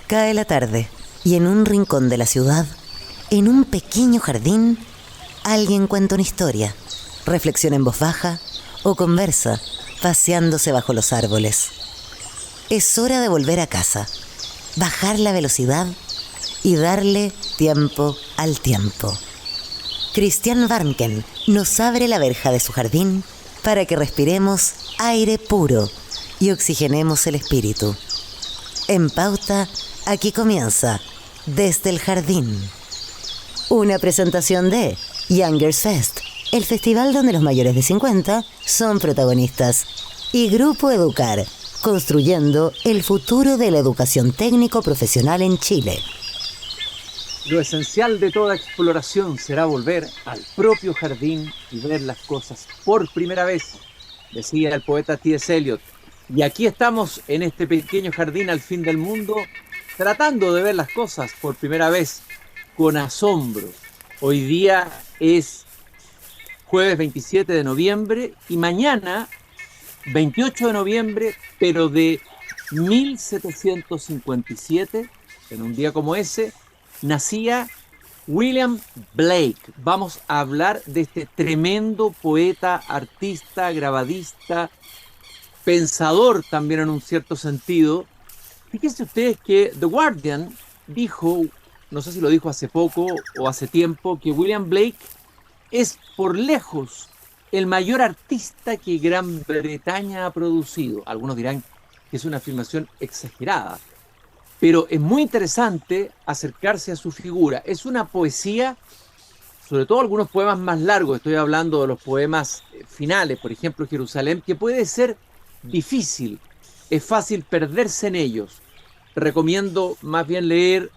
Cae la tarde y en un rincón de la ciudad, en un pequeño jardín, alguien cuenta una historia, reflexiona en voz baja o conversa, paseándose bajo los árboles. Es hora de volver a casa, bajar la velocidad y darle tiempo al tiempo. Christian Warnken nos abre la verja de su jardín para que respiremos aire puro y oxigenemos el espíritu. En Pauta, aquí comienza Desde el Jardín. Una presentación de Youngers Fest, el festival donde los mayores de 50 son protagonistas. Y Grupo Educar, construyendo el futuro de la educación técnico-profesional en Chile. Lo esencial de toda exploración será volver al propio jardín y ver las cosas por primera vez, decía el poeta T.S. Eliot. Y aquí estamos en este pequeño jardín al fin del mundo, tratando de ver las cosas por primera vez con asombro. Hoy día es jueves 27 de noviembre y mañana 28 de noviembre, pero de 1757, en un día como ese, nacía William Blake. Vamos a hablar de este tremendo poeta, artista, grabadista, pensador también en un cierto sentido. Fíjense ustedes que The Guardian dijo, no sé si lo dijo hace poco o hace tiempo, que William Blake es por lejos el mayor artista que Gran Bretaña ha producido. Algunos dirán que es una afirmación exagerada, pero es muy interesante acercarse a su figura. Es una poesía, sobre todo algunos poemas más largos, estoy hablando de los poemas finales, por ejemplo Jerusalén, que puede ser difícil, es fácil perderse en ellos. Recomiendo más bien leer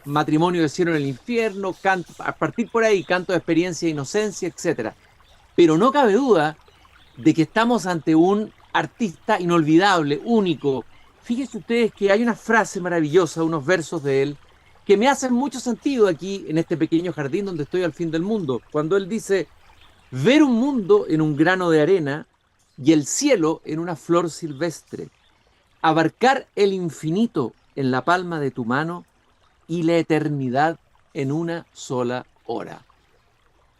Matrimonio del cielo en el infierno, a partir por ahí, Canto de experiencia e inocencia, etc. Pero no cabe duda de que estamos ante un artista inolvidable, único. Fíjense ustedes que hay una frase maravillosa, unos versos de él, que me hacen mucho sentido aquí en este pequeño jardín donde estoy al fin del mundo. Cuando él dice, ver un mundo en un grano de arena y el cielo en una flor silvestre, abarcar el infinito en la palma de tu mano y la eternidad en una sola hora.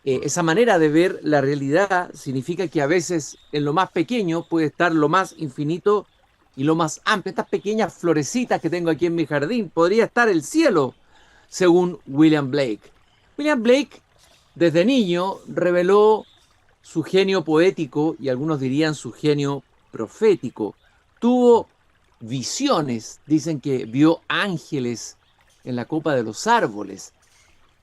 Esa manera de ver la realidad significa que a veces en lo más pequeño puede estar lo más infinito y lo más amplio. Estas pequeñas florecitas que tengo aquí en mi jardín, podría estar el cielo, según William Blake. William Blake, desde niño, reveló su genio poético y algunos dirían su genio profético. Tuvo visiones, dicen que vio ángeles en la copa de los árboles.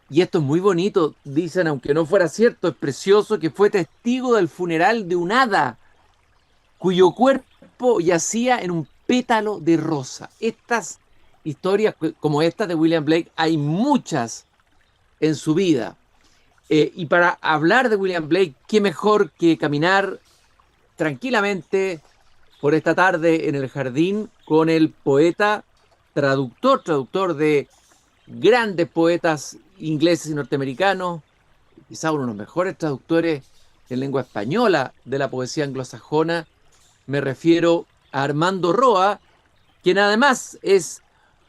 Y esto es muy bonito, dicen, aunque no fuera cierto, es precioso, que fue testigo del funeral de un hada cuyo cuerpo yacía en un pétalo de rosa. Estas historias como esta de William Blake hay muchas en su vida. Y para hablar de William Blake, qué mejor que caminar tranquilamente por esta tarde en el jardín con el poeta, traductor de grandes poetas ingleses y norteamericanos, quizá uno de los mejores traductores en lengua española de la poesía anglosajona. Me refiero a Armando Roa, quien además es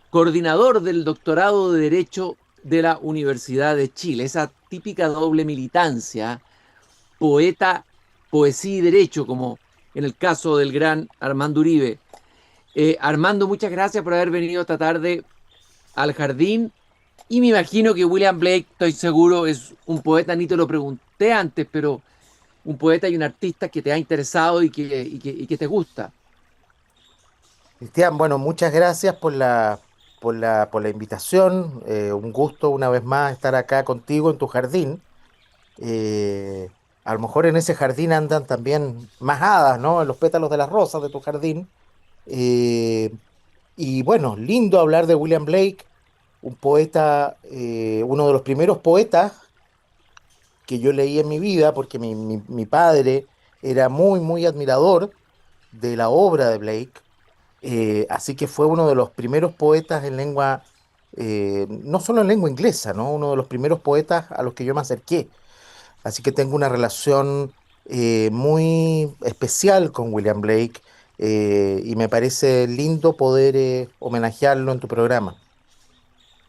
coordinador del doctorado de Derecho de la Universidad de Chile. Esa típica doble militancia, poeta, poesía y derecho, como en el caso del gran Armando Uribe. Armando, muchas gracias por haber venido esta tarde al jardín. Y me imagino que William Blake, estoy seguro, es un poeta, ni te lo pregunté antes, pero un poeta y un artista que te ha interesado y que te gusta. Cristian, bueno, muchas gracias por la invitación. Un gusto una vez más estar acá contigo en tu jardín. Eh, a lo mejor en ese jardín andan también más hadas, ¿no? En los pétalos de las rosas de tu jardín. Eh, y bueno, lindo hablar de William Blake, un poeta, uno de los primeros poetas que yo leí en mi vida, porque mi padre era muy, muy admirador de la obra de Blake. Así que fue uno de los primeros poetas en lengua, no solo en lengua inglesa, ¿no? Uno de los primeros poetas a los que yo me acerqué. Así que tengo una relación muy especial con William Blake, y me parece lindo poder homenajearlo en tu programa.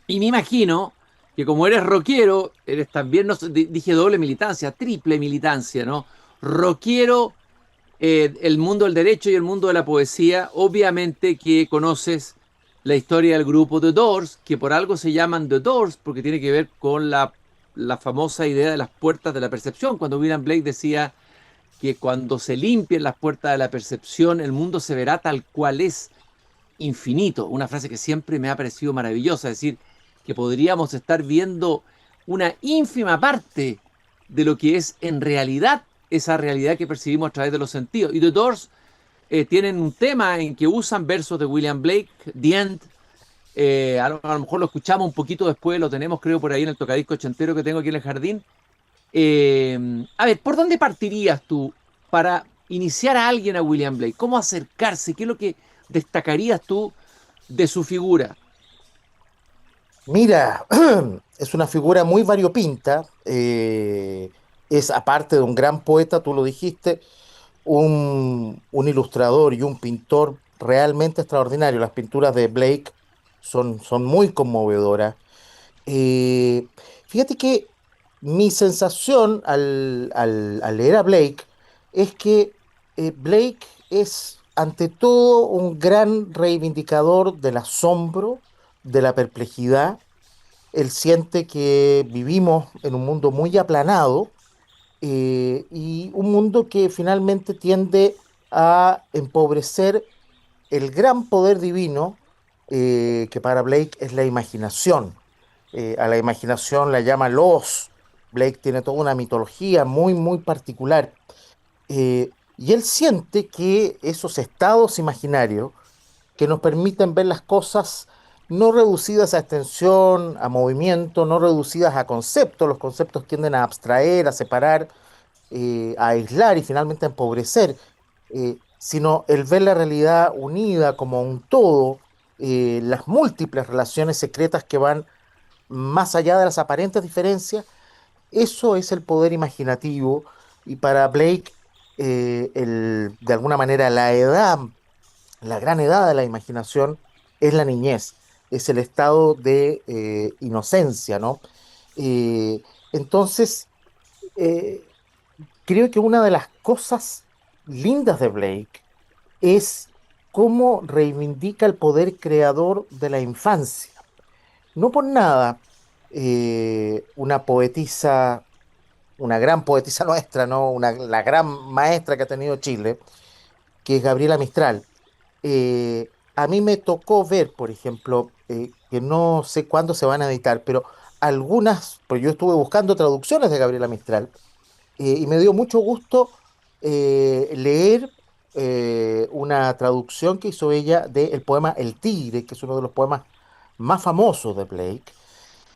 Y me imagino que como eres rockero, eres también, no sé, dije doble militancia, triple militancia, ¿no? Rockero, el mundo del derecho y el mundo de la poesía, obviamente que conoces la historia del grupo The Doors, que por algo se llaman The Doors, porque tiene que ver con la famosa idea de las puertas de la percepción, cuando William Blake decía que cuando se limpien las puertas de la percepción, el mundo se verá tal cual es, infinito. Una frase que siempre me ha parecido maravillosa, es decir, que podríamos estar viendo una ínfima parte de lo que es en realidad esa realidad que percibimos a través de los sentidos. Y The Doors tienen un tema en que usan versos de William Blake, The End. A lo mejor lo escuchamos un poquito después, lo tenemos creo por ahí en el tocadisco ochentero que tengo aquí en el jardín. A ver, ¿por dónde partirías tú para iniciar a alguien a William Blake? ¿Cómo acercarse? ¿Qué es lo que destacarías tú de su figura? Mira, es una figura muy variopinta, es aparte de un gran poeta, tú lo dijiste, un ilustrador y un pintor realmente extraordinario. Las pinturas de Blake son muy conmovedoras. Eh, Fíjate que mi sensación al leer a Blake es que Blake es ante todo un gran reivindicador del asombro, de la perplejidad. Él siente que vivimos en un mundo muy aplanado, y un mundo que finalmente tiende a empobrecer el gran poder divino, que para Blake es la imaginación. A la imaginación la llama Los. Blake tiene toda una mitología muy, muy particular. Y él siente que esos estados imaginarios que nos permiten ver las cosas no reducidas a extensión, a movimiento, no reducidas a conceptos. Los conceptos tienden a abstraer, a separar, a aislar y finalmente a empobrecer, sino el ver la realidad unida como un todo, las múltiples relaciones secretas que van más allá de las aparentes diferencias. Eso es el poder imaginativo, y para Blake, de alguna manera la gran edad de la imaginación es la niñez, es el estado de inocencia, ¿no? Eh, entonces, eh, creo que una de las cosas lindas de Blake es cómo reivindica el poder creador de la infancia. No por nada, una poetisa, una gran poetisa nuestra, ¿no? La gran maestra que ha tenido Chile, que es Gabriela Mistral. A mí me tocó ver, por ejemplo, que no sé cuándo se van a editar, pero algunas, pues yo estuve buscando traducciones de Gabriela Mistral, y me dio mucho gusto leer una traducción que hizo ella del poema El Tigre, que es uno de los poemas más famosos de Blake.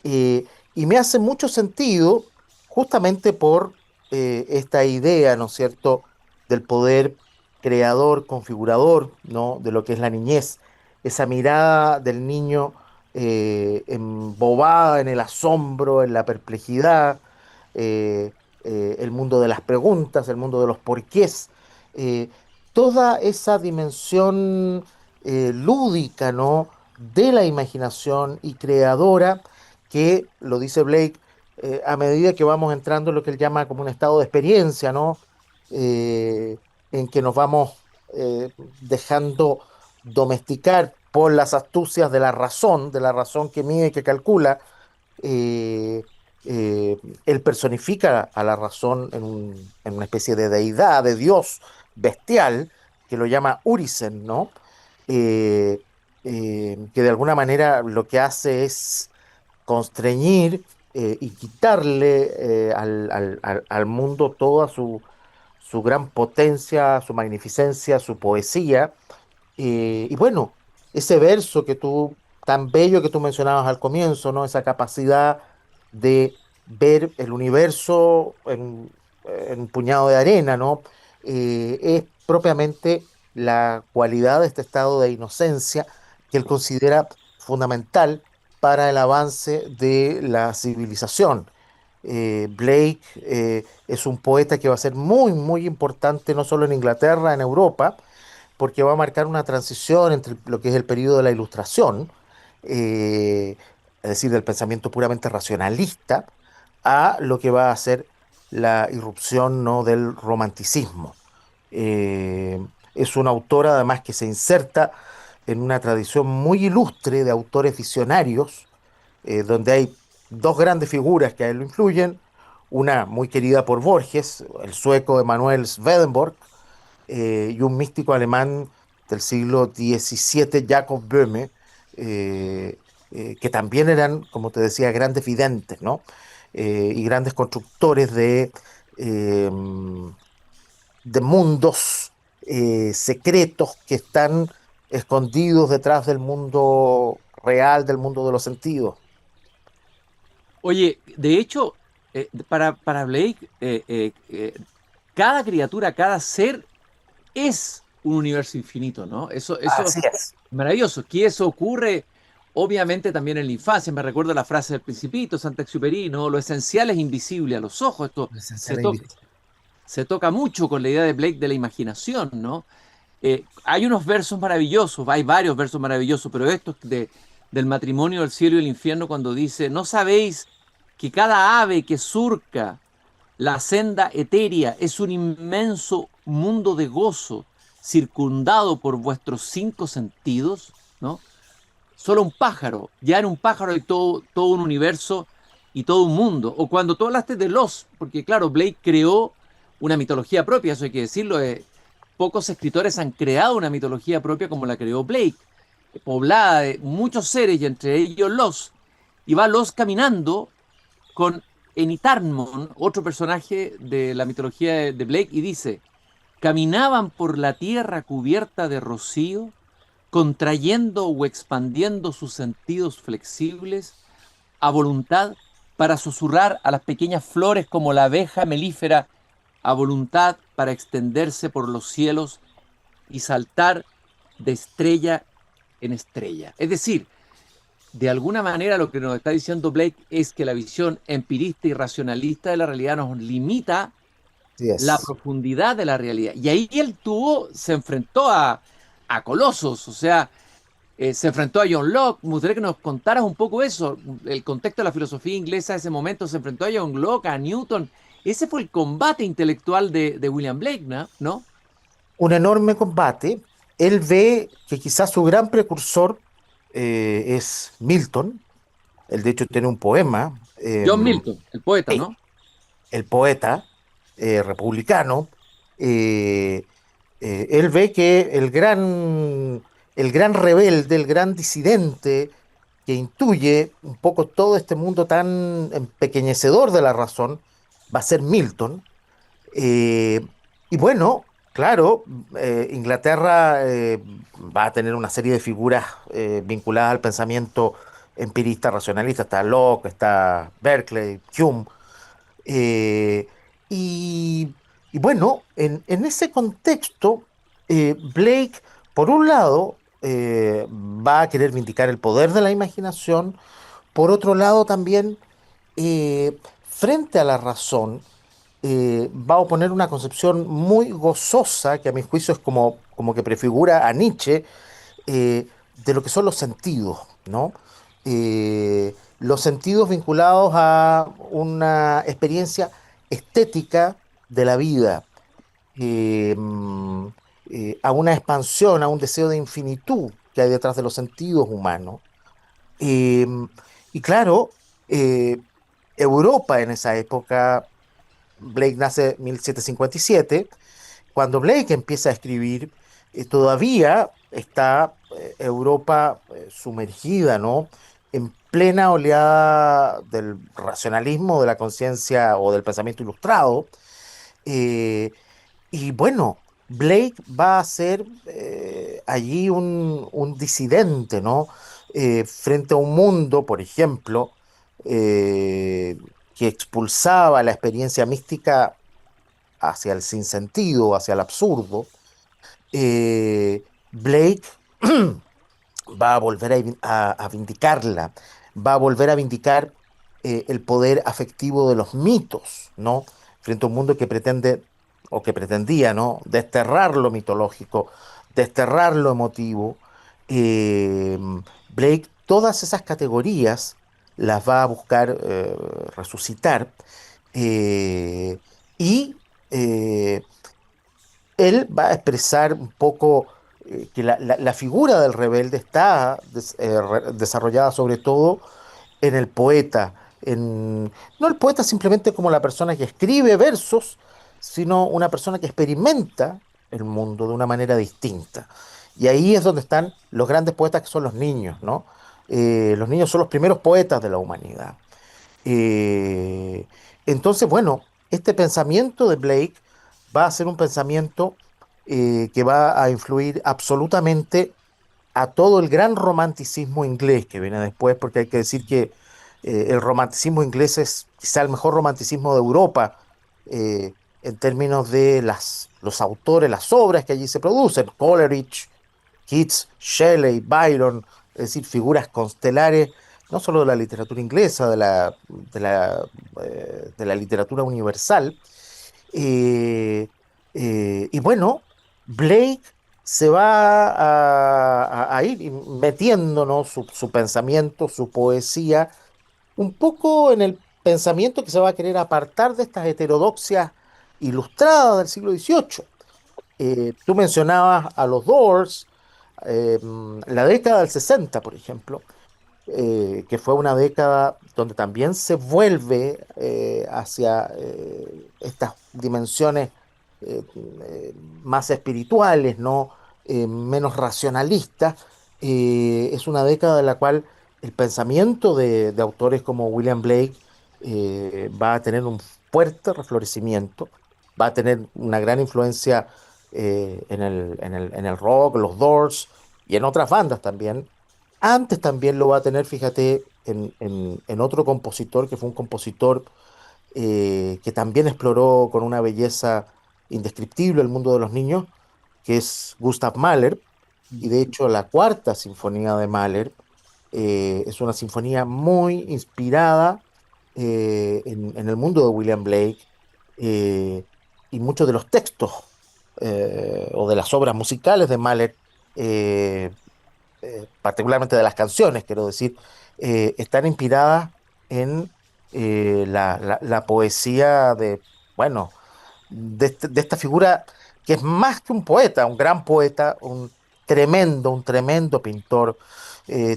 eh, y me hace mucho sentido justamente por esta idea, ¿no es cierto?, del poder creador, configurador, ¿no?, de lo que es la niñez, esa mirada del niño embobada en el asombro, en la perplejidad, eh, el mundo de las preguntas, el mundo de los porqués, eh, toda esa dimensión lúdica, ¿no?, de la imaginación y creadora, que, lo dice Blake, a medida que vamos entrando en lo que él llama como un estado de experiencia, ¿no? Eh, en que nos vamos dejando domesticar por las astucias de la razón que mide y que calcula. eh, Él personifica a la razón en una especie de deidad, de dios bestial, que lo llama Urisen, ¿no? Eh, que de alguna manera lo que hace es constreñir y quitarle al mundo toda su gran potencia, su magnificencia, su poesía. Y bueno, ese verso tan bello que tú mencionabas al comienzo, ¿no? Esa capacidad de ver el universo en un puñado de arena, ¿no? Es propiamente la cualidad de este estado de inocencia que él considera fundamental para el avance de la civilización. Blake es un poeta que va a ser muy, muy importante no solo en Inglaterra, en Europa, porque va a marcar una transición entre lo que es el periodo de la Ilustración, eh, es decir, del pensamiento puramente racionalista, a lo que va a ser la irrupción, ¿no?, del romanticismo. Eh, es una autora además que se inserta en una tradición muy ilustre de autores visionarios, donde hay dos grandes figuras que a él lo influyen, una muy querida por Borges, el sueco Emanuel Swedenborg, y un místico alemán del siglo XVII, Jacob Böhme, que también eran, como te decía, grandes videntes, ¿no? Y grandes constructores eh, de mundos secretos que están escondidos detrás del mundo real, del mundo de los sentidos. Oye, de hecho, para Blake, cada criatura, cada ser es un universo infinito, ¿no? Eso es Así es. maravilloso. Que eso ocurre, obviamente, también en la infancia. Me recuerdo la frase del Principito, Sant'Exupéry, ¿no? Lo esencial es invisible a los ojos. Esto se, Esencial e to- invisible. se toca mucho con la idea de Blake de la imaginación, ¿no? Hay unos versos maravillosos, hay varios versos maravillosos, pero estos del matrimonio del cielo y el infierno, cuando dice, ¿no sabéis que cada ave que surca la senda etérea es un inmenso mundo de gozo circundado por vuestros cinco sentidos? ¿No? Solo un pájaro, ya en un pájaro hay todo un universo y todo un mundo. O cuando tú hablaste de los, porque claro, Blake creó una mitología propia, eso hay que decirlo. Pocos escritores han creado una mitología propia como la creó Blake, poblada de muchos seres y entre ellos los. Y va los caminando con Enitarmon, otro personaje de la mitología de Blake, y dice, caminaban por la tierra cubierta de rocío, contrayendo o expandiendo sus sentidos flexibles a voluntad para susurrar a las pequeñas flores como la abeja melífera, a voluntad para extenderse por los cielos y saltar de estrella en estrella. Es decir, de alguna manera lo que nos está diciendo Blake es que la visión empirista y racionalista de la realidad nos limita Así la es. profundidad de la realidad. Y ahí se enfrentó a colosos, o sea, se enfrentó a John Locke. Me gustaría que nos contaras un poco eso, el contexto de la filosofía inglesa de ese momento. Se enfrentó a John Locke, a Newton. Ese fue el combate intelectual de William Blake, ¿no? ¿No? Un enorme combate. Él ve que quizás su gran precursor es Milton. Él de hecho tiene un poema, John Milton, el poeta, sí, ¿no? el poeta republicano. eh, Él ve que el gran rebelde, el gran disidente que intuye un poco todo este mundo tan empequeñecedor de la razón, va a ser Milton. Eh, y bueno, claro, Inglaterra va a tener una serie de figuras vinculadas al pensamiento empirista racionalista. Está Locke, está Berkeley, Hume. eh, y, y bueno, en ese contexto, Blake, por un lado, va a querer vindicar el poder de la imaginación, por otro lado también, frente a la razón, va a oponer una concepción muy gozosa, que a mi juicio es como que prefigura a Nietzsche, de lo que son los sentidos, ¿no? Los sentidos vinculados a una experiencia estética de la vida, eh, mm, a una expansión, a un deseo de infinitud que hay detrás de los sentidos humanos. Eh, y claro, eh, Europa en esa época, Blake nace en 1757. Cuando Blake empieza a escribir, todavía está Europa sumergida, ¿no?, en plena oleada del racionalismo, de la conciencia o del pensamiento ilustrado. Eh, y bueno, Blake va a ser allí un disidente, ¿no? Frente a un mundo, por ejemplo, eh, que expulsaba la experiencia mística hacia el sinsentido, hacia el absurdo. Blake va a volver a vindicarla, va a volver a vindicar el poder afectivo de los mitos, ¿no? Frente a un mundo que pretende, o que pretendía, ¿no?, desterrar lo mitológico, desterrar lo emotivo. Eh, Blake, todas esas categorías las va a buscar resucitar. eh, y eh, él va a expresar un poco que la figura del rebelde está desarrollada sobre todo en el poeta, no el poeta simplemente como la persona que escribe versos, sino una persona que experimenta el mundo de una manera distinta. Y ahí es donde están los grandes poetas que son los niños, ¿no? Los niños son los primeros poetas de la humanidad. Eh, entonces, bueno, este pensamiento de Blake va a ser un pensamiento que va a influir absolutamente a todo el gran romanticismo inglés que viene después, porque hay que decir que el romanticismo inglés es quizá el mejor romanticismo de Europa en términos de los autores, las obras que allí se producen. Coleridge, Keats, Shelley, Byron, es decir, figuras constelares, no solo de la literatura inglesa, de la literatura universal. Eh, y bueno, Blake se va a ir metiéndonos su pensamiento, su poesía, un poco en el pensamiento que se va a querer apartar de estas heterodoxias ilustradas del siglo XVIII. Tú mencionabas a los Doors, la década del 60, por ejemplo, que fue una década donde también se vuelve hacia estas dimensiones más espirituales, ¿no? Menos racionalistas. Es una década en la cual el pensamiento de autores como William Blake va a tener un fuerte reflorecimiento, va a tener una gran influencia en el rock, los Doors y en otras bandas también. Antes también lo va a tener, fíjate, en otro compositor, que fue un compositor que también exploró con una belleza indescriptible el mundo de los niños, que es Gustav Mahler. Y de hecho la cuarta sinfonía de Mahler es una sinfonía muy inspirada en el mundo de William Blake, eh, y muchos de los textos o de las obras musicales de Mahler eh, particularmente de las canciones, quiero decir, están inspiradas en la poesía de, bueno, de esta figura que es más que un poeta, un gran poeta, un tremendo pintor,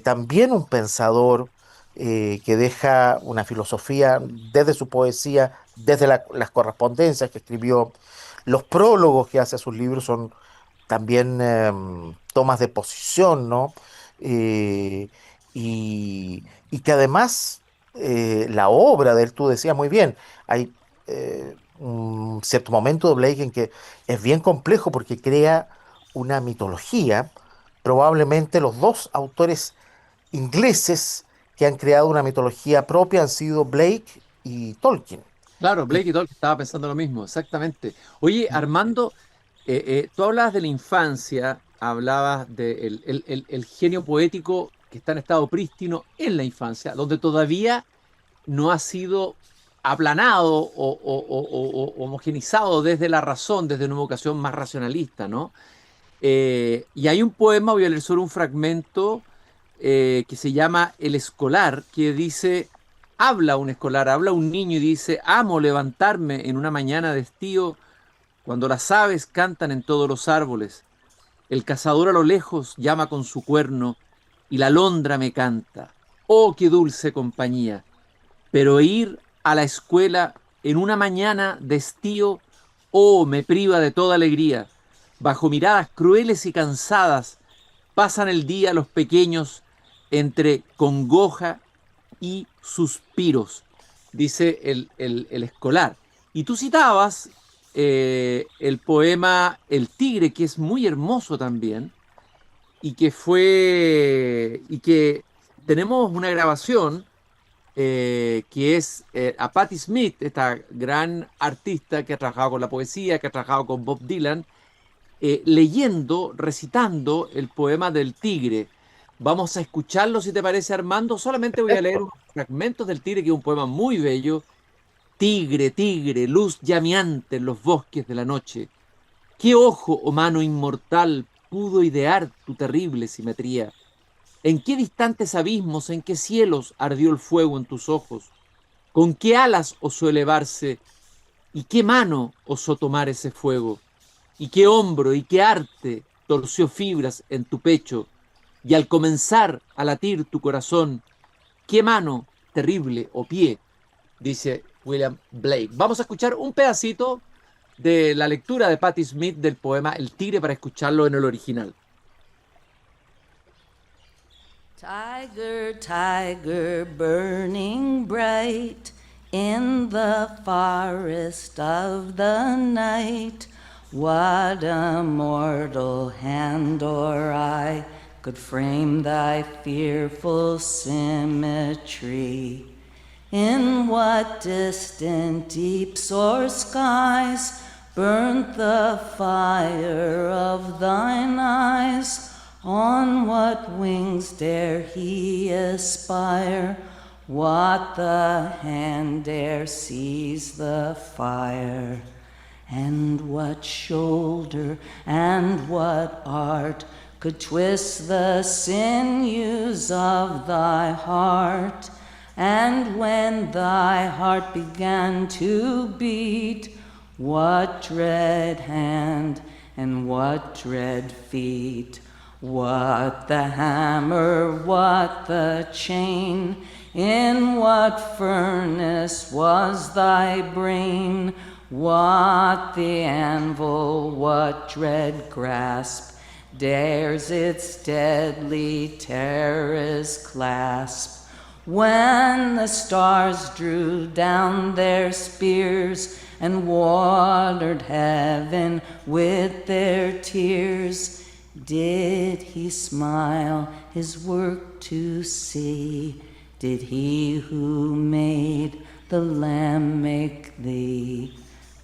también un pensador que deja una filosofía desde su poesía, desde las correspondencias que escribió. Los prólogos que hace a sus libros son también tomas de posición, ¿no? Eh, y que además la obra de él, tú decías muy bien, hay un cierto momento de Blake en que es bien complejo porque crea una mitología. Probablemente los dos autores ingleses que han creado una mitología propia han sido Blake y Tolkien. Claro, Y- Blake y Talk estaba pensando lo mismo, exactamente. Oye, Armando, tú hablabas de la infancia, hablabas del el genio poético que está en estado prístino en la infancia, donde todavía no ha sido aplanado o homogenizado desde la razón, desde una vocación más racionalista, ¿no? Y hay un poema, voy a leer solo un fragmento, que se llama El Escolar, que dice, habla un escolar, habla un niño y dice, amo levantarme en una mañana de estío cuando las aves cantan en todos los árboles, el cazador a lo lejos llama con su cuerno y la alondra me canta. Oh, qué dulce compañía. Pero ir a la escuela en una mañana de estío, oh, me priva de toda alegría. Bajo miradas crueles y cansadas, pasan el día los pequeños entre congoja y suspiros, dice el escolar. Y tú citabas el poema El Tigre, que es muy hermoso también, y que tenemos una grabación que es a Patti Smith, esta gran artista que ha trabajado con la poesía, que ha trabajado con Bob Dylan, leyendo, recitando el poema del tigre. Vamos a escucharlo si te parece, Armando. Solamente voy a leer Perfecto. unos fragmentos del tigre, que es un poema muy bello. Tigre, tigre, luz llameante en los bosques de la noche. ¿Qué ojo o mano inmortal pudo idear tu terrible simetría? ¿En qué distantes abismos, en qué cielos ardió el fuego en tus ojos? ¿Con qué alas osó elevarse y qué mano osó tomar ese fuego? ¿Y qué hombro y qué arte torció fibras en tu pecho? Y al comenzar a latir tu corazón, ¿qué mano terrible o pie? Dice William Blake. Vamos a escuchar un pedacito de la lectura de Patti Smith del poema El Tigre para escucharlo en el original. Tiger, tiger, burning bright in the forest of the night, what a mortal hand or eye could frame thy fearful symmetry? In what distant deeps or skies burnt the fire of thine eyes? On what wings dare he aspire? What the hand dare seize the fire? And what shoulder and what art could twist the sinews of thy heart? And when thy heart began to beat, what dread hand and what dread feet? What the hammer, what the chain? In what furnace was thy brain? What the anvil, what dread grasp dares its deadly terrors clasp? When the stars drew down their spears and watered heaven with their tears, did he smile his work to see? Did he who made the Lamb make thee?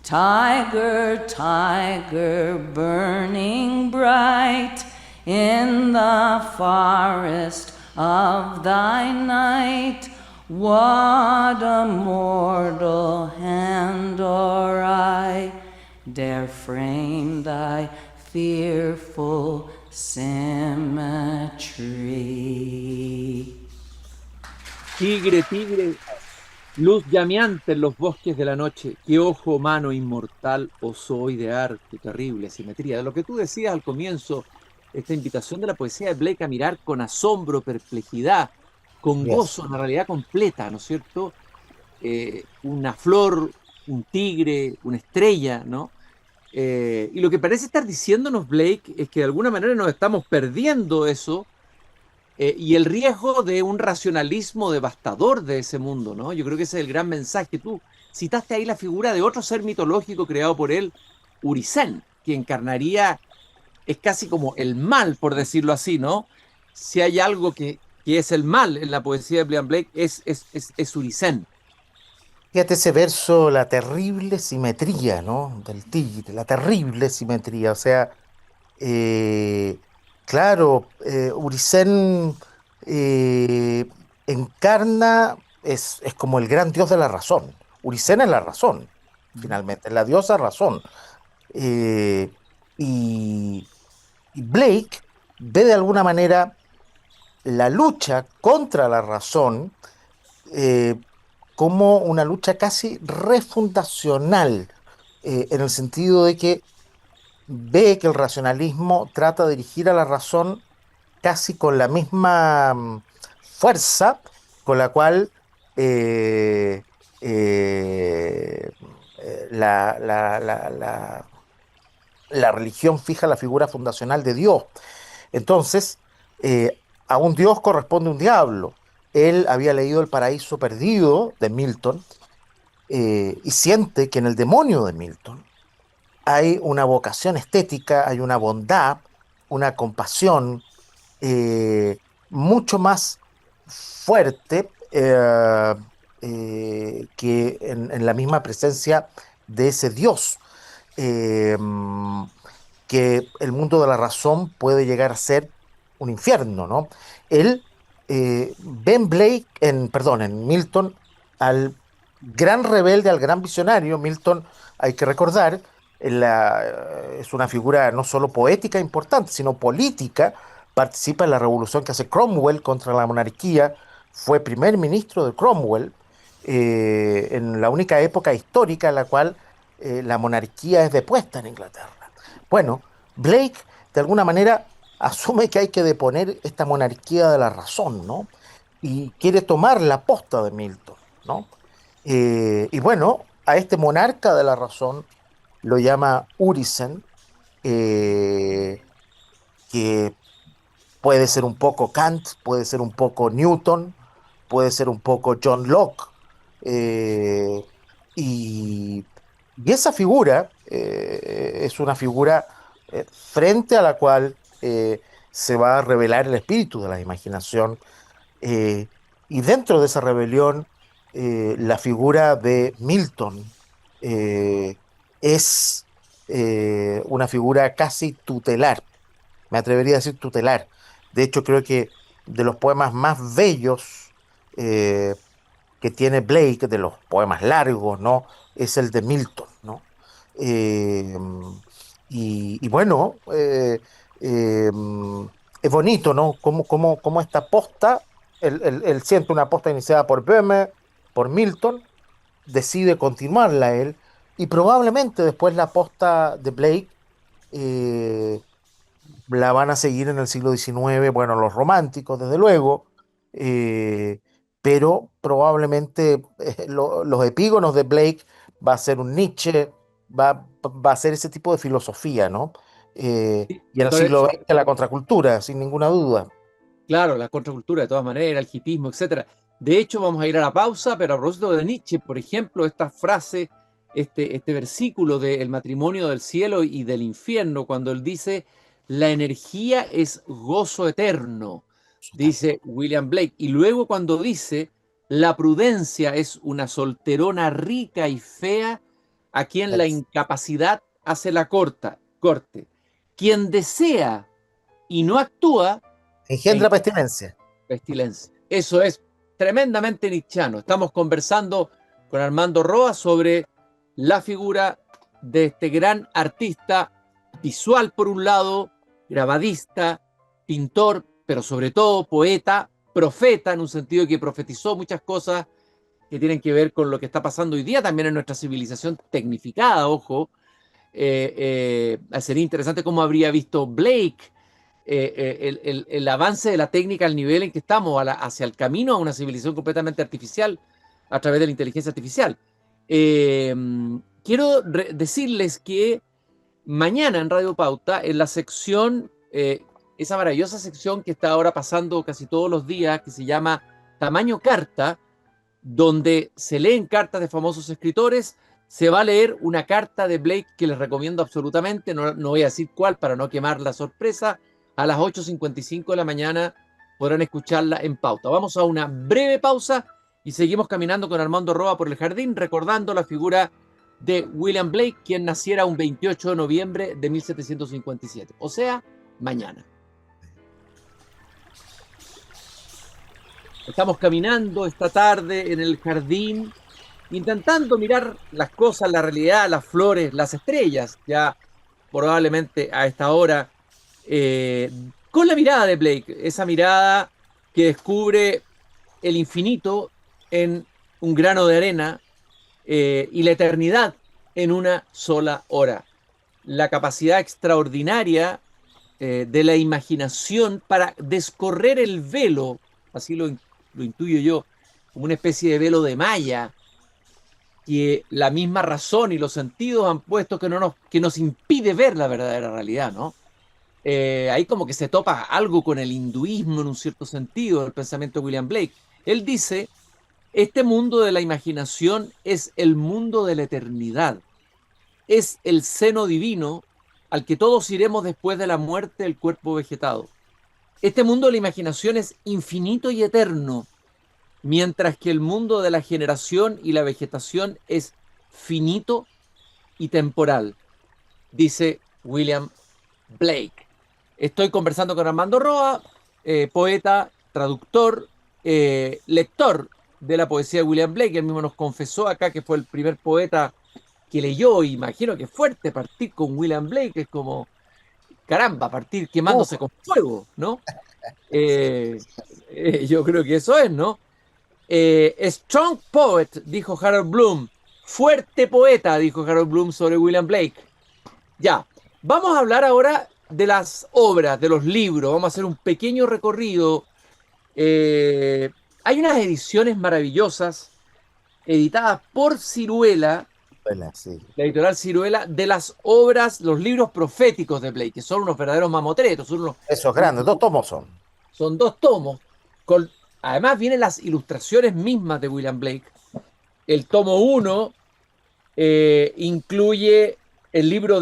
Tiger, tiger, burning bright in the forest of thy night, what a mortal hand or eye dare frame thy fearful symmetry? Tigre, tigre, luz llameante en los bosques de la noche, qué ojo, mano inmortal osó idear tu terrible simetría. De lo que tú decías al comienzo, esta invitación de la poesía de Blake a mirar con asombro, perplejidad, con Yes. gozo, en la realidad completa, ¿no es cierto? Una flor, un tigre, una estrella, ¿no? Y lo que parece estar diciéndonos Blake es que de alguna manera nos estamos perdiendo eso y el riesgo de un racionalismo devastador de ese mundo, ¿no? Yo creo que ese es el gran mensaje. Tú citaste ahí la figura de otro ser mitológico creado por él, Urizen, que encarnaría, es casi como el mal, por decirlo así, ¿no? Si hay algo que es el mal en la poesía de William Blake, es Urizen. Fíjate ese verso, la terrible simetría, ¿no? Del tigre, la terrible simetría. O sea, eh, claro, Uricén eh, encarna, es como el gran dios de la razón. Uricén es la razón, finalmente, la diosa razón. Eh, y, y Blake ve de alguna manera la lucha contra la razón eh, como una lucha casi refundacional, en el sentido de que ve que el racionalismo trata de dirigir a la razón casi con la misma fuerza con la cual eh, eh, la religión fija la figura fundacional de Dios. Entonces, a un Dios corresponde un diablo. Él había leído El Paraíso Perdido de Milton y siente que en el demonio de Milton hay una vocación estética, hay una bondad, una compasión mucho más fuerte que en la misma presencia de ese Dios, eh, que el mundo de la razón puede llegar a ser un infierno, ¿no? Él ve en Blake, perdón, en Milton, al gran rebelde, al gran visionario. Milton, hay que recordar, es una figura no solo poética importante, sino política, participa en la revolución que hace Cromwell contra la monarquía, fue primer ministro de Cromwell, en la única época histórica en la cual la monarquía es depuesta en Inglaterra. Bueno, Blake de alguna manera asume que hay que deponer esta monarquía de la razón, ¿no? Y quiere tomar la posta de Milton, ¿no? Y bueno, a este monarca de la razón lo llama Urisen, eh, que puede ser un poco Kant, puede ser un poco Newton, puede ser un poco John Locke. eh, y, y esa figura es una figura frente a la cual se va a revelar el espíritu de la imaginación. eh, y dentro de esa rebelión, la figura de Milton eh, es una figura casi tutelar, me atrevería a decir tutelar. De hecho, creo que de los poemas más bellos eh, que tiene Blake, de los poemas largos, ¿no? Es el de Milton, ¿no? Eh, y bueno, eh, es bonito, ¿no? Cómo esta posta, él siente una posta iniciada por Böhme, por Milton, decide continuarla él, y probablemente después la posta de Blake eh, la van a seguir en el siglo XIX, bueno, los románticos, desde luego, eh, pero probablemente los epígonos de Blake va a ser un Nietzsche, va a ser ese tipo de filosofía, ¿no? Sí, Y en el siglo XX la contracultura, sin ninguna duda. claro, la contracultura de todas maneras, el hipismo, etcétera. De hecho, vamos a ir a la pausa, pero a propósito de Nietzsche, por ejemplo, esta frase, este versículo de El matrimonio del cielo y del infierno, cuando él dice, la energía es gozo eterno, dice William Blake. Y luego cuando dice, la prudencia es una solterona rica y fea, a quien la incapacidad hace la corte. Quien desea y no actúa, Engendra pestilencia. pestilencia. Eso es tremendamente nietzscheano. Estamos conversando con Armando Roa sobre la figura de este gran artista visual por un lado, grabadista, pintor, pero sobre todo poeta, profeta, en un sentido que profetizó muchas cosas que tienen que ver con lo que está pasando hoy día también en nuestra civilización tecnificada, ojo. Sería interesante cómo habría visto Blake el avance de la técnica al nivel en que estamos, hacia el camino a una civilización completamente artificial a través de la inteligencia artificial. Quiero decirles que mañana en Radio Pauta, en la sección, esa maravillosa sección que está ahora pasando casi todos los días, que se llama Tamaño Carta, donde se leen cartas de famosos escritores, se va a leer una carta de Blake que les recomiendo absolutamente, no voy a decir cuál para no quemar la sorpresa. A las 8:55 de la mañana podrán escucharla en Pauta. Vamos a una breve pausa y seguimos caminando con Armando Roa por el jardín, recordando la figura de William Blake, quien naciera un 28 de noviembre de 1757, o sea, mañana. Estamos caminando esta tarde en el jardín, intentando mirar las cosas, la realidad, las flores, las estrellas, ya probablemente a esta hora, con la mirada de Blake, esa mirada que descubre el infinito en un grano de arena y la eternidad en una sola hora. La capacidad extraordinaria de la imaginación para descorrer el velo, así lo intuyo yo, como una especie de velo de malla, que la misma razón y los sentidos han puesto que nos impide ver la verdadera realidad, ¿no? Ahí como que se topa algo con el hinduismo en un cierto sentido, el pensamiento de William Blake. Él dice, este mundo de la imaginación es el mundo de la eternidad, es el seno divino al que todos iremos después de la muerte del cuerpo vegetado. Este mundo de la imaginación es infinito y eterno, mientras que el mundo de la generación y la vegetación es finito y temporal, dice William Blake. Estoy conversando con Armando Roa, poeta, traductor, lector de la poesía de William Blake. Él mismo nos confesó acá que fue el primer poeta que leyó, y imagino que es fuerte partir con William Blake, es como caramba, partir Uf, quemándose con fuego, ¿no? Yo creo que eso es, ¿no? Strong poet, dijo Harold Bloom. Fuerte poeta, dijo Harold Bloom sobre William Blake. Ya, vamos a hablar ahora de las obras, de los libros. Vamos a hacer un pequeño recorrido. Eh, Hay unas ediciones maravillosas, editadas por Ciruela, bueno, sí. la editorial Ciruela, de las obras, los libros proféticos de Blake, que son unos verdaderos mamotretos, Esos grandes, 2 tomos son. son dos tomos. Con, además vienen las ilustraciones mismas de William Blake. El tomo uno incluye el libro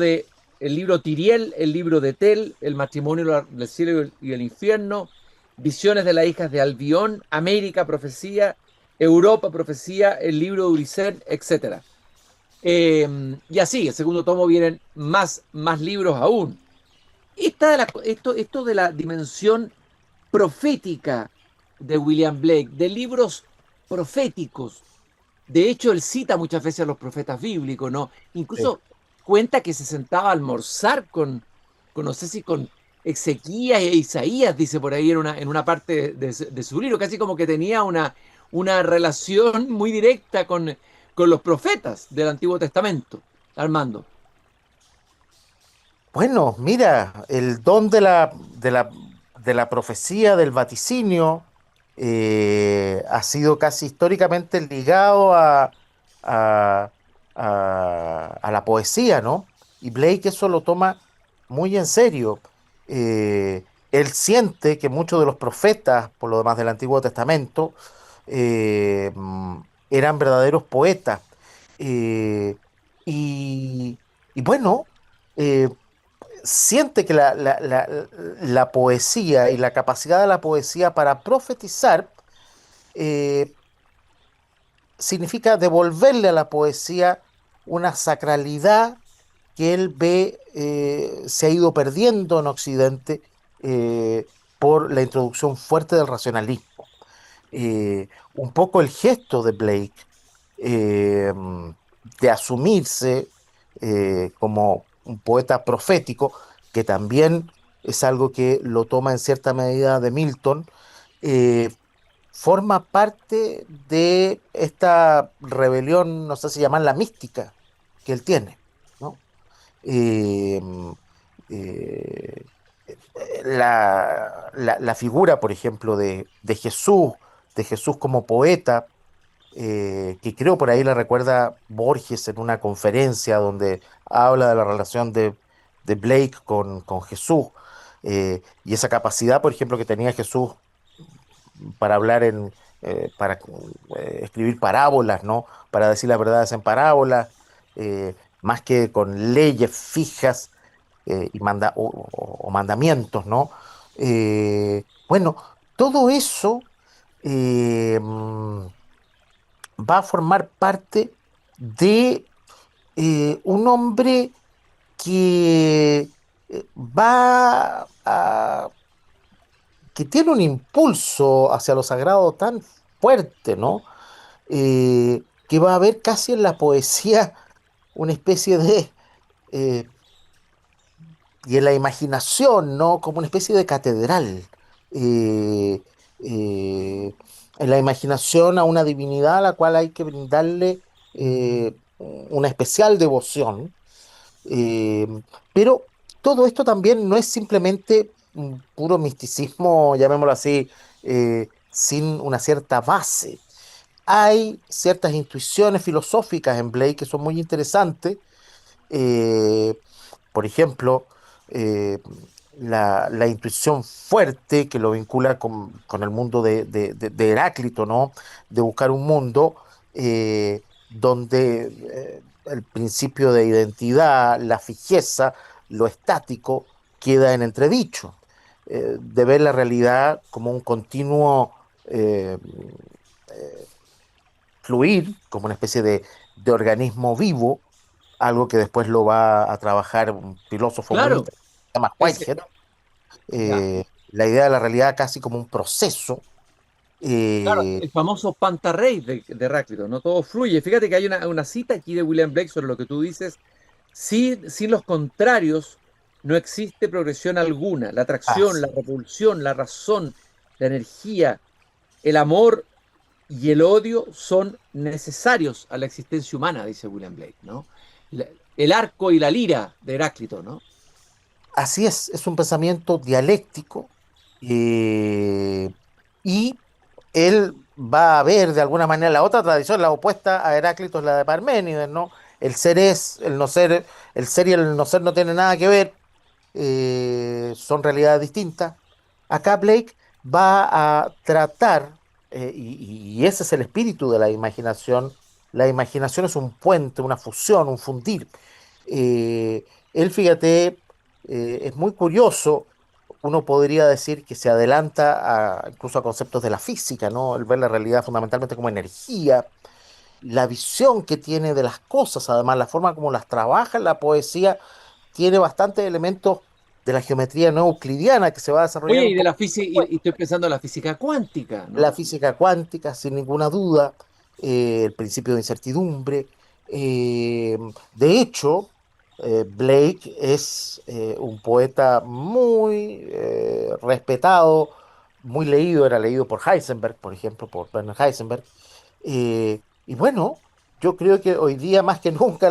Tiriel, el libro de Tel, el matrimonio del cielo y el infierno, visiones de las hijas de Albión, América, profecía, Europa, profecía, el libro de Urisel, etc. Y así, el segundo tomo vienen más libros aún. Esto de la dimensión profética de William Blake, de libros proféticos. De hecho, él cita muchas veces a los profetas bíblicos, ¿no? Sí. Incluso cuenta que se sentaba a almorzar no sé si con Ezequías e Isaías, dice por ahí en una parte de su libro, casi como que tenía una relación muy directa con los profetas del Antiguo Testamento, Armando. Bueno, mira, el don de la profecía, del vaticinio, ha sido casi históricamente ligado a, a la poesía, ¿no? Y Blake eso lo toma muy en serio. Él siente que muchos de los profetas, por lo demás del Antiguo Testamento, eh, mm, eran verdaderos poetas. Eh, y, y bueno, eh, siente que la poesía y la capacidad de la poesía para profetizar eh, significa devolverle a la poesía una sacralidad que él ve se ha ido perdiendo en Occidente por la introducción fuerte del racionalismo. Un poco el gesto de Blake eh, de asumirse como un poeta profético, que también es algo que lo toma en cierta medida de Milton, eh, forma parte de esta rebelión, no sé si llamarla mística, que él tiene, ¿no? Eh, eh, la figura, por ejemplo, de Jesús como poeta, que creo por ahí la recuerda Borges en una conferencia donde habla de la relación de Blake con Jesús, y esa capacidad, por ejemplo, que tenía Jesús para hablar para escribir parábolas, ¿no? Para decir las verdades en parábolas, más que con leyes fijas o mandamientos, ¿no? Bueno, todo eso va a formar parte de un hombre que que tiene un impulso hacia lo sagrado tan fuerte, ¿no? Que va a haber casi en la poesía una especie eh, y en la imaginación, ¿no? Como una especie de catedral. Eh, eh, en la imaginación a una divinidad a la cual hay que brindarle una especial devoción. Eh, pero todo esto también no es simplemente un puro misticismo, llamémoslo así, sin una cierta base. Hay ciertas intuiciones filosóficas en Blake que son muy interesantes. eh, por ejemplo, eh, la intuición fuerte que lo vincula con el mundo de Heráclito, ¿no? De buscar un mundo donde el principio de identidad, la fijeza, lo estático, queda en entredicho. De ver la realidad como un continuo eh, fluir, como una especie de organismo vivo, algo que después lo va a trabajar un filósofo muy Claro, interesante, se llama ese, Whitehead, ya, la idea de la realidad casi como un proceso. claro, eh, el famoso pantarrey de Heráclito, no todo fluye. Fíjate que hay una cita aquí de William Blake sobre lo que tú dices. Sí, sin los contrarios, no existe progresión alguna. La atracción, la Así. repulsión, la razón, la energía, el amor y el odio son necesarios a la existencia humana, dice William Blake, ¿no? La- el arco y la lira de Heráclito, ¿no? Así es un pensamiento dialéctico, eh, y él va a ver de alguna manera la otra tradición, la opuesta a Heráclito, es la de Parménides, ¿no? El ser es, el no ser, el ser y el no ser no tienen nada que ver, son realidades distintas. Acá Blake va a tratar, y ese es el espíritu de la imaginación es un puente, una fusión, un fundir. Él, fíjate, es muy curioso, uno podría decir que se adelanta incluso a conceptos de la física, ¿no? El ver la realidad fundamentalmente como energía, la visión que tiene de las cosas, además la forma como las trabaja en la poesía, tiene bastantes elementos de la geometría no euclidiana que se va a desarrollar Oye, un y de poco la física, después. y estoy pensando en la física cuántica, La ¿no? física cuántica, sin ninguna duda, el principio de incertidumbre. eh, de hecho, Blake es un poeta muy respetado, muy leído, era leído por Heisenberg, por ejemplo, por Werner Heisenberg. Y bueno, yo creo que hoy día más que nunca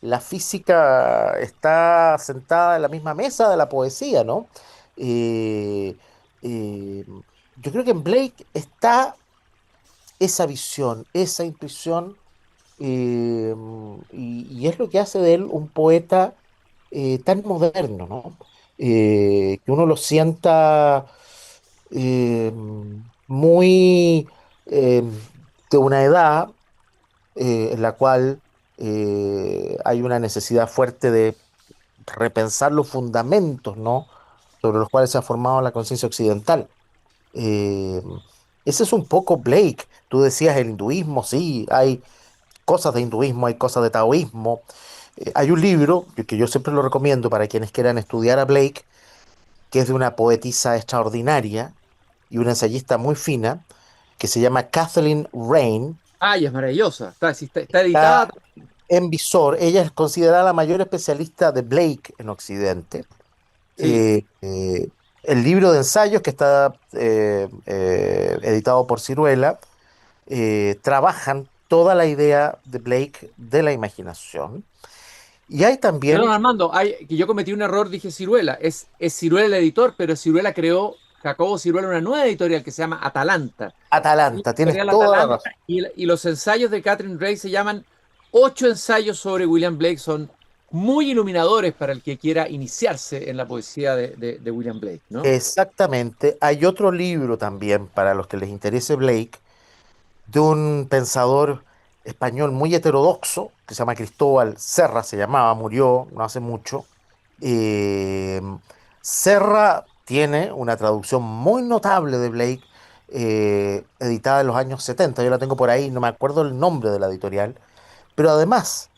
la física está sentada en la misma mesa de la poesía, ¿no? Eh, eh, yo creo que en Blake está esa visión, esa intuición, eh, y es lo que hace de él un poeta tan moderno, ¿no? Que uno lo sienta eh, muy eh, de una edad en la cual hay una necesidad fuerte de repensar los fundamentos, ¿no? Sobre los cuales se ha formado la conciencia occidental. Eh, Ese es un poco Blake. Tú decías el hinduismo, sí, hay cosas de hinduismo, hay cosas de taoísmo. Hay un libro que yo siempre lo recomiendo para quienes quieran estudiar a Blake, que es de una poetisa extraordinaria y una ensayista muy fina, que se llama Kathleen Rain. Ay, es maravillosa. Está editada. Está en Visor. Ella es considerada la mayor especialista de Blake en Occidente. Sí. El libro de ensayos que está editado por Ciruela, trabajan toda la idea de Blake de la imaginación. Y hay Perdón, también Armando, que yo cometí un error, dije Ciruela. Es Ciruela el editor, pero Ciruela creó, Jacobo Ciruela, una nueva editorial que se llama Atalanta. Atalanta, tienes Editorial toda la Atalanta, razón. y los ensayos de Catherine Ray se llaman Ocho ensayos sobre William Blake. Son muy iluminadores para el que quiera iniciarse en la poesía de William Blake, ¿no? Exactamente. Hay otro libro también para los que les interese Blake, de un pensador español muy heterodoxo, que se llama Cristóbal Serra, se llamaba, murió no hace mucho. Eh, Serra tiene una traducción muy notable de Blake, editada en los años 70. Yo la tengo por ahí, no me acuerdo el nombre de la editorial, pero además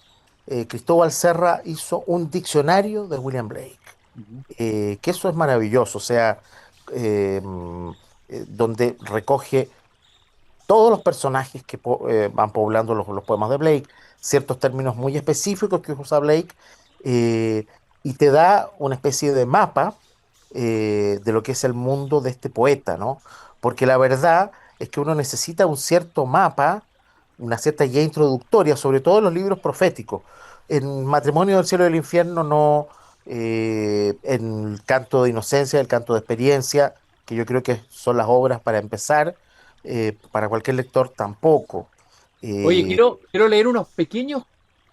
Cristóbal Serra hizo un diccionario de William Blake, Ujú. que eso es maravilloso, o sea, donde recoge todos los personajes que van poblando los poemas de Blake, ciertos términos muy específicos que usa Blake, eh, y te da una especie de mapa de lo que es el mundo de este poeta, ¿no? Porque la verdad es que uno necesita un cierto mapa, una cierta guía introductoria, sobre todo en los libros proféticos. En Matrimonio del Cielo y del Infierno no, en el Canto de Inocencia, el Canto de Experiencia, que yo creo que son las obras para empezar, para cualquier lector tampoco. Oye, Eh, quiero leer unos pequeños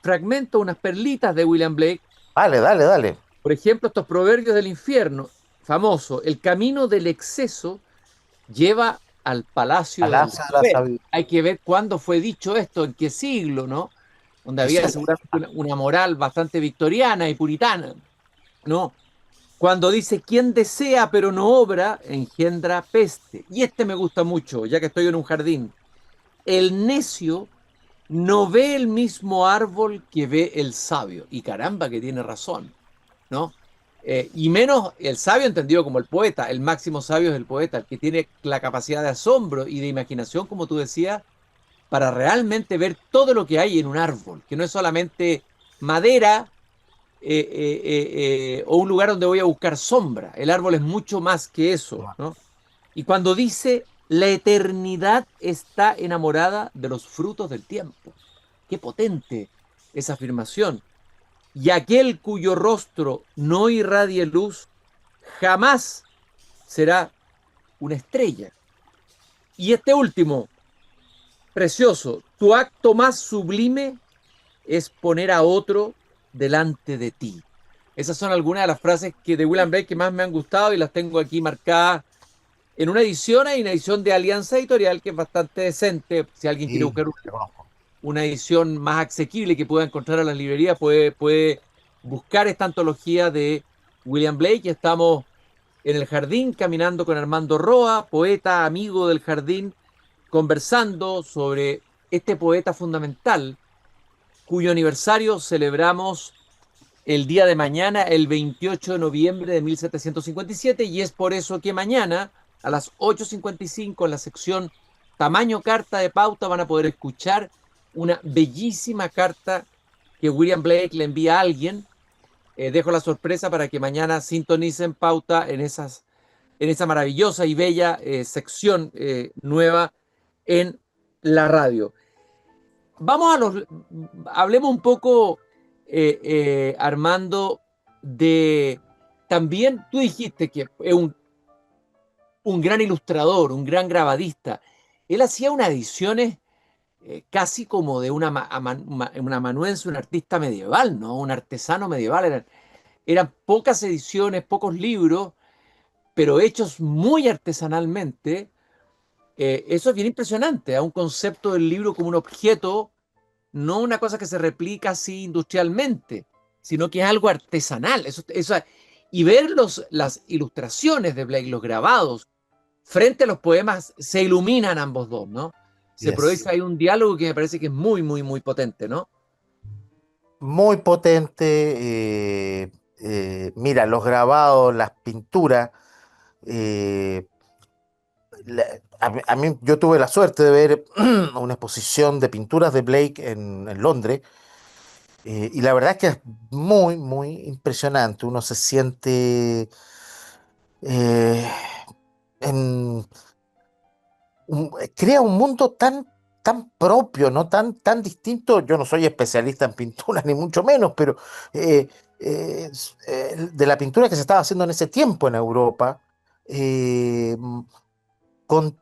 fragmentos, unas perlitas de William Blake. Dale, dale, dale. Por ejemplo, estos proverbios del infierno, famoso, el camino del exceso lleva al palacio del Palacio de la saber. Sabiduría. Hay que ver cuándo fue dicho esto, en qué siglo, ¿no? Donde Eso había es. seguramente una moral bastante victoriana y puritana, ¿no? Cuando dice, quien desea pero no obra, engendra peste. Y este me gusta mucho, ya que estoy en un jardín. El necio no ve el mismo árbol que ve el sabio. Y caramba que tiene razón, ¿no? Y menos el sabio entendido como el poeta, el máximo sabio es el poeta, el que tiene la capacidad de asombro y de imaginación, como tú decías, para realmente ver todo lo que hay en un árbol, que no es solamente madera o un lugar donde voy a buscar sombra. El árbol es mucho más que eso, ¿no? Y cuando dice, la eternidad está enamorada de los frutos del tiempo. Qué potente esa afirmación. Y aquel cuyo rostro no irradie luz, jamás será una estrella. Y este último, precioso, tu acto más sublime es poner a otro delante de ti. Esas son algunas de las frases de William Blake que más me han gustado y las tengo aquí marcadas en una edición. Hay una edición de Alianza Editorial que es bastante decente. Si alguien quiere Sí, buscar la conozco. una edición más asequible que pueda encontrar en las librerías, puede buscar esta antología de William Blake. Estamos en el jardín caminando con Armando Roa, poeta, amigo del jardín, conversando sobre este poeta fundamental cuyo aniversario celebramos el día de mañana, el 28 de noviembre de 1757, y es por eso que mañana a las 8:55 en la sección Tamaño Carta de Pauta van a poder escuchar una bellísima carta que William Blake le envía a alguien. Dejo la sorpresa para que mañana sintonicen Pauta en esa maravillosa y bella sección nueva en la radio. Hablemos un poco, Armando, de también, tú dijiste que es un gran ilustrador, un gran grabadista. Él hacía unas ediciones casi como de un amanuense, un artista medieval, ¿no? Un artesano medieval. Eran pocas ediciones, pocos libros, pero hechos muy artesanalmente. Eso es bien impresionante, un concepto del libro como un objeto, no una cosa que se replica así industrialmente, sino que es algo artesanal. Y ver las ilustraciones de Blake, los grabados, frente a los poemas, se iluminan ambos dos, ¿no? Se Yes. produce ahí un diálogo que me parece que es muy, muy, muy potente, ¿no? Muy potente. Mira, los grabados, las pinturas. eh, yo tuve la suerte de ver una exposición de pinturas de Blake en Londres, y la verdad es que es muy, muy impresionante. Uno se siente eh, en, crea un mundo tan propio, ¿no? Tan distinto. Yo no soy especialista en pintura, ni mucho menos, pero de la pintura que se estaba haciendo en ese tiempo en Europa, eh, con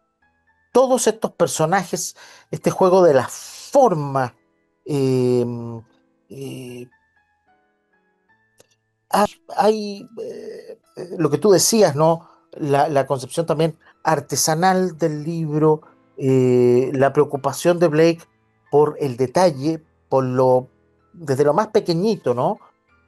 todos estos personajes, este juego de la forma, eh, eh, hay lo que tú decías, ¿no? La concepción también artesanal del libro, la preocupación de Blake por el detalle, desde lo más pequeñito, ¿no?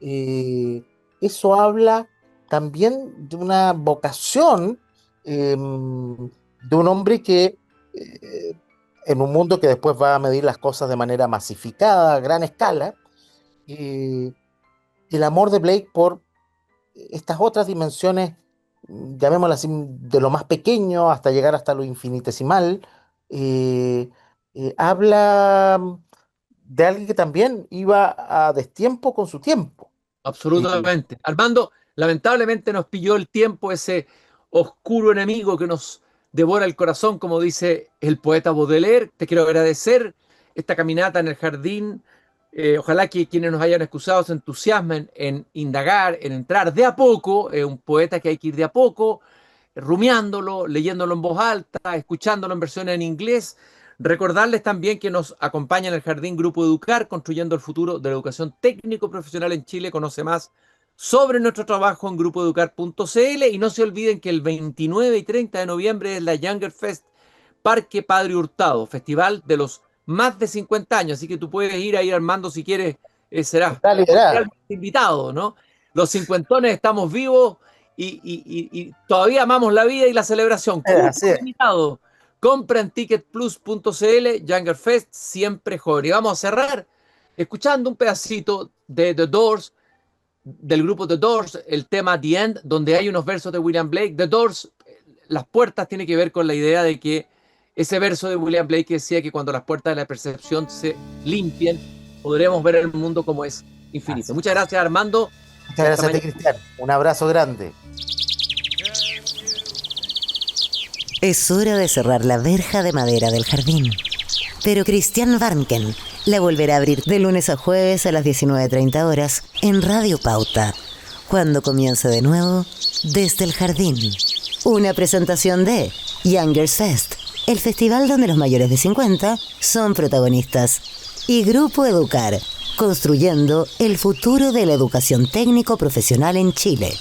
Eh, Eso habla también de una vocación, de un hombre que, eh, en un mundo que después va a medir las cosas de manera masificada, a gran escala, eh, el amor de Blake por estas otras dimensiones, llamémoslas así, de lo más pequeño hasta lo infinitesimal, eh, habla de alguien que también iba a destiempo con su tiempo. Y Absolutamente. Armando, lamentablemente nos pilló el tiempo, ese oscuro enemigo que nos devora el corazón, como dice el poeta Baudelaire. Te quiero agradecer esta caminata en el jardín. Ojalá que quienes nos hayan excusado se entusiasmen en indagar, en entrar de a poco. Un poeta que hay que ir de a poco, rumiándolo, leyéndolo en voz alta, escuchándolo en versión en inglés. Recordarles también que nos acompaña en el Jardín Grupo Educar, construyendo el futuro de la educación técnico-profesional en Chile. Conoce más sobre nuestro trabajo en grupoeducar.cl y no se olviden que el 29 y 30 de noviembre es la Younger Fest Parque Padre Hurtado, festival de los más de 50 años, así que tú puedes ir ahí, Armando, si quieres, serás está liderada. cordialmente invitado, ¿no? Los cincuentones estamos vivos y todavía amamos la vida y la celebración. Así Cupo es. limitado. Compra en ticketplus.cl, Younger Fest, siempre joven. Y vamos a cerrar escuchando un pedacito de The Doors, del grupo The Doors, el tema The End, donde hay unos versos de William Blake. The Doors, las puertas, tiene que ver con la idea de que ese verso de William Blake que decía que cuando las puertas de la percepción se limpien, podremos ver el mundo como es. infinito. Así. Muchas gracias, Armando. Muchas gracias a ti, Cristian. Un abrazo grande. Es hora de cerrar la verja de madera del jardín. Pero Cristian Warnken la volverá a abrir de lunes a jueves a las 19:30 horas en Radio Pauta, cuando comience de nuevo Desde el Jardín. Una presentación de Youngers Fest, el festival donde los mayores de 50 son protagonistas. Y Grupo Educar, construyendo el futuro de la educación técnico profesional en Chile.